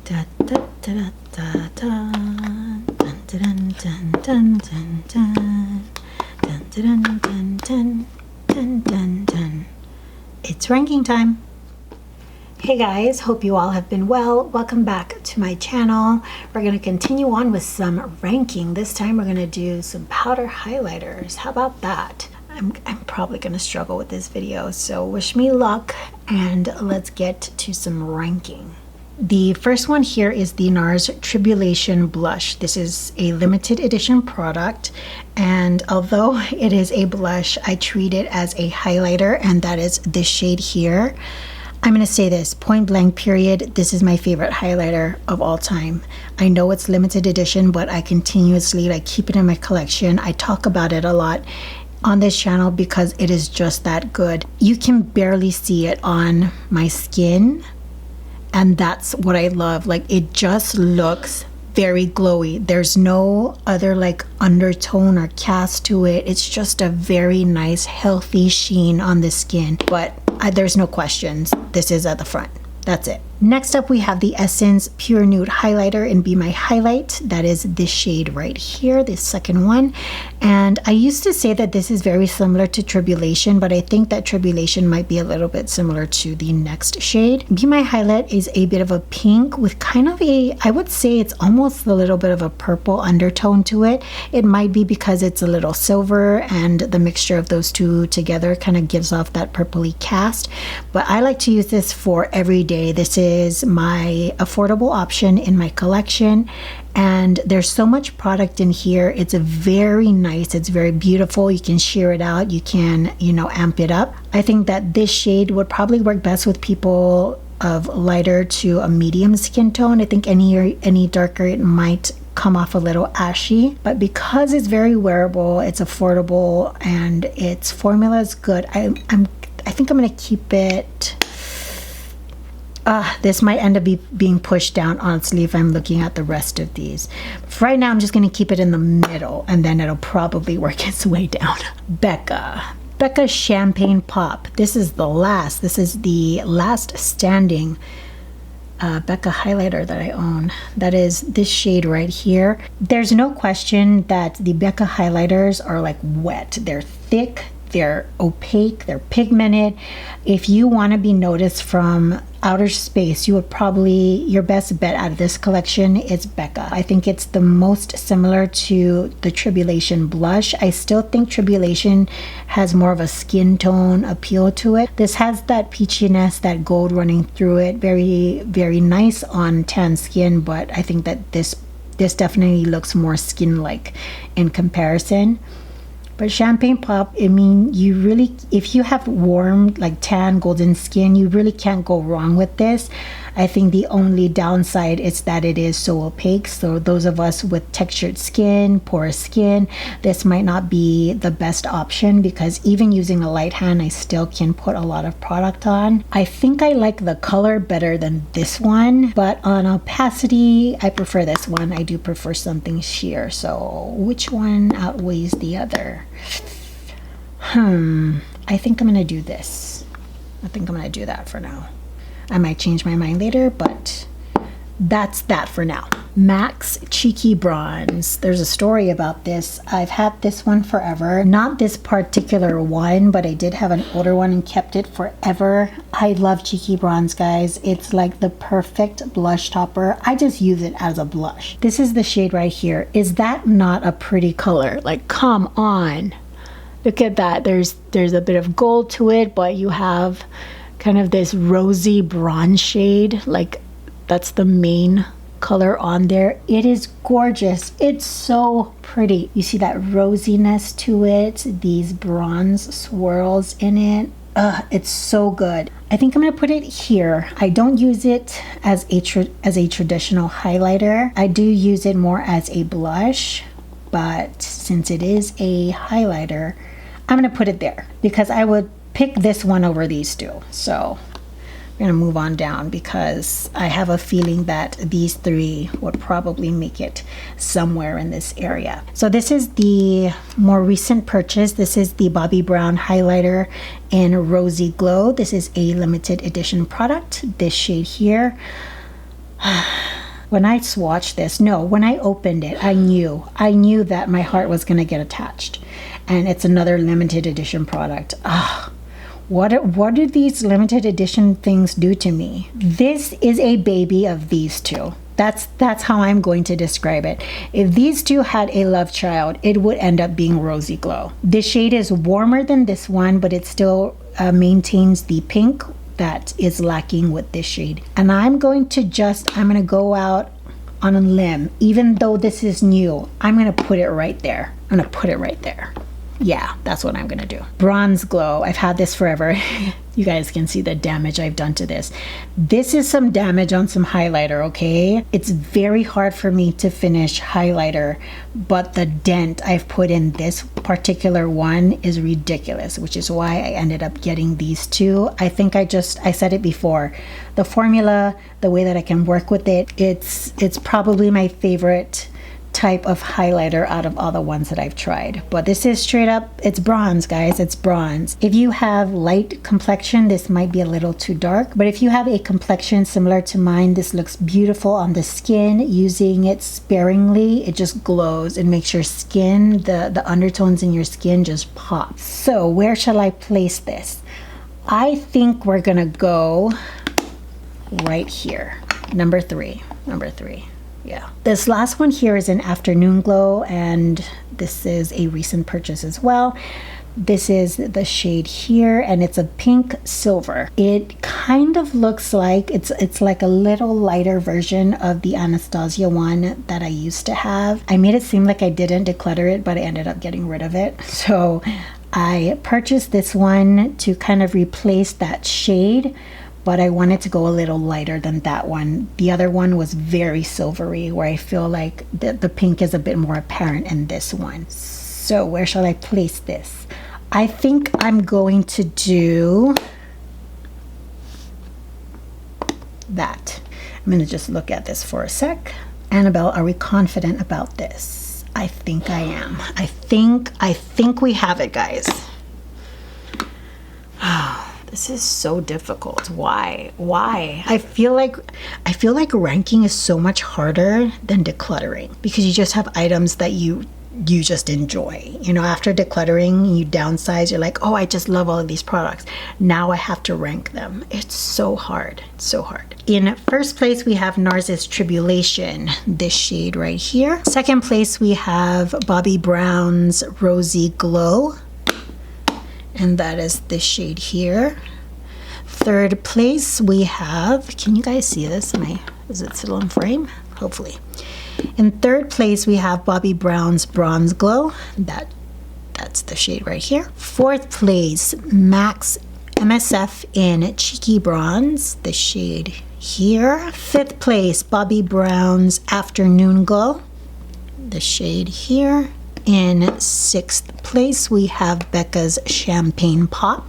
Da, da, da, da, da, dun, dun, dun, dun, dun, dun, dun, dun, dun, dun, dun, dun, dun. It's ranking time. Hey guys, hope you all have been well. Welcome back to my channel. We're going to continue on with some ranking. This time we're going to do some powder highlighters. How about that? I'm probably going to struggle with this video, so wish me luck and let's get to some ranking. The first one here is the NARS Tribulation Blush. This is a limited edition product, and although it is a blush, I treat it as a highlighter, and that is this shade here. I'm going to say this, point blank period, this is my favorite highlighter of all time. I know it's limited edition, but I continuously keep it in my collection. I talk about it a lot on this channel because it is just that good. You can barely see it on my skin, and that's what I love. Like, it just looks very glowy. There's no other undertone or cast to it. It's just a very nice healthy sheen on the skin, but there's no questions, this is at the front. That's it. Next up we have the Essence Pure Nude Highlighter in Be My Highlight. That is this shade right here, this second one. And I used to say that this is very similar to Tribulation, but I think that Tribulation might be a little bit similar to the next shade. Be My Highlight is a bit of a pink with kind of a, I would say it's almost a little bit of a purple undertone to it. It might be because it's a little silver and the mixture of those two together kind of gives off that purpley cast. But I like to use this for every day. This is my affordable option in my collection, and there's so much product in here. It's very nice, it's very beautiful. You can sheer it out, you can amp it up. I think that this shade would probably work best with people of lighter to a medium skin tone. I think any darker it might come off a little ashy, but because it's very wearable, it's affordable, and its formula is good, I think I'm gonna keep it. This might end up being pushed down, honestly, if I'm looking at the rest of these. For right now, I'm just going to keep it in the middle, and then it'll probably work its way down. Becca Champagne Pop. This is the last standing Becca highlighter that I own. That is this shade right here. There's no question that the Becca highlighters are wet. They're thick, they're opaque, they're pigmented. If you want to be noticed from outer space, you would probably, your best bet out of this collection is Becca. I think it's the most similar to the Tribulation blush. I still think Tribulation has more of a skin tone appeal to it. This has that peachiness, that gold running through it. Very, very nice on tan skin, but I think that this definitely looks more skin-like in comparison. But Champagne Pop, I mean, you really, if you have warm, tan, golden skin, you really can't go wrong with this. I think the only downside is that it is so opaque. So those of us with textured skin, porous skin, this might not be the best option, because even using a light hand, I still can put a lot of product on. I think I like the color better than this one, but on opacity, I prefer this one. I do prefer something sheer. So which one outweighs the other? I think I'm gonna do this. I think I'm gonna do that for now. I might change my mind later, but that's that for now. MAC's Cheeky Bronze. There's a story about this. I've had this one forever. Not this particular one, but I did have an older one and kept it forever. I love Cheeky Bronze, guys. It's like the perfect blush topper. I just use it as a blush. This is the shade right here. Is that not a pretty color? Come on. Look at that. There's a bit of gold to it, but you have kind of this rosy bronze shade. That's the main color on there. It is gorgeous. It's so pretty. You see that rosiness to it, these bronze swirls in it. It's so good. I think I'm gonna put it here. I don't use it as a traditional highlighter. I do use it more as a blush, but since it is a highlighter, I'm gonna put it there because I would pick this one over these two. So I'm gonna move on down because I have a feeling that these three would probably make it somewhere in this area. So this is the more recent purchase. This is the Bobbi Brown highlighter in Rosey Glow. This is a limited edition product, this shade here. when I swatched this, no, when I opened it, I knew that my heart was going to get attached. And it's another limited edition product. Ah, what do these limited edition things do to me? This is a baby of these two. That's how I'm going to describe it. If these two had a love child, it would end up being Rosey Glow. This shade is warmer than this one, but it still maintains the pink that is lacking with this shade. And I'm going to go out on a limb. Even though this is new, I'm going to put it right there. I'm going to put it right there. Yeah, that's what I'm gonna do. Bronze Glow. I've had this forever. You guys can see the damage I've done to this. This is some damage on some highlighter, okay? It's very hard for me to finish highlighter, but the dent I've put in this particular one is ridiculous, which is why I ended up getting these two. I think I said it before. The formula, the way that I can work with it, it's probably my favorite type of highlighter out of all the ones that I've tried. But this is straight up, it's bronze, guys. It's bronze. If you have light complexion, this might be a little too dark, but if you have a complexion similar to mine, this looks beautiful on the skin. Using it sparingly, it just glows and makes your skin, the undertones in your skin just pop. So where shall I place this? I think we're gonna go right here. Number three. Yeah. This last one here is an Afternoon Glow, and this is a recent purchase as well. This is the shade here, and it's a pink silver. It kind of looks like it's like a little lighter version of the Anastasia one that I used to have. I made it seem like I didn't declutter it, but I ended up getting rid of it. So I purchased this one to kind of replace that shade, but I wanted to go a little lighter than that one. The other one was very silvery, where I feel like the pink is a bit more apparent in this one. So where shall I place this? I think I'm going to do that. I'm gonna just look at this for a sec. Annabelle, are we confident about this? I think I am. I think we have it, guys. This is so difficult. Why? I feel like ranking is so much harder than decluttering, because you just have items that you just enjoy. You know, after decluttering, you downsize, you're like, oh, I just love all of these products. Now I have to rank them. It's so hard. It's so hard. In first place, we have NARS's Tribulation, this shade right here. Second place, we have Bobbi Brown's Rosey Glow, and that is this shade here. Third place, we have, can you guys see this? Is it still in frame? Hopefully. In third place, we have Bobbi Brown's Bronze Glow. That's the shade right here. Fourth place, MAC's MSF in Cheeky Bronze, the shade here. Fifth place, Bobbi Brown's Afternoon Glow, the shade here. In sixth place, we have Becca's Champagne Pop,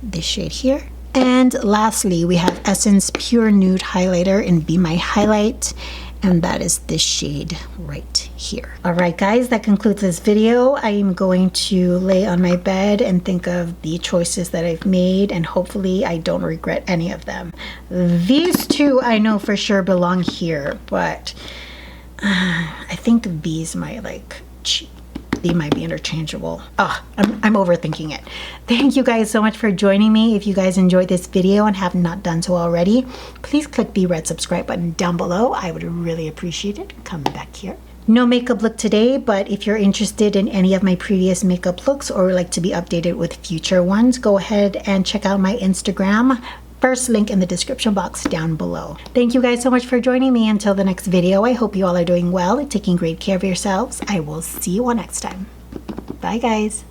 this shade here. And lastly, we have Essence Pure Nude Highlighter in Be My Highlight, and that is this shade right here. All right, guys, that concludes this video. I am going to lay on my bed and think of the choices that I've made, and hopefully I don't regret any of them. These two I know for sure belong here, but I think these might they might be interchangeable. I'm overthinking it. Thank you guys so much for joining me. If you guys enjoyed this video and have not done so already, please click the red subscribe button down below. I would really appreciate it. Come back here. No makeup look today, but if you're interested in any of my previous makeup looks or would like to be updated with future ones, go ahead and check out my Instagram. First link in the description box down below. Thank you guys so much for joining me. Until the next video, I hope you all are doing well and taking great care of yourselves. I will see you all next time. Bye, guys.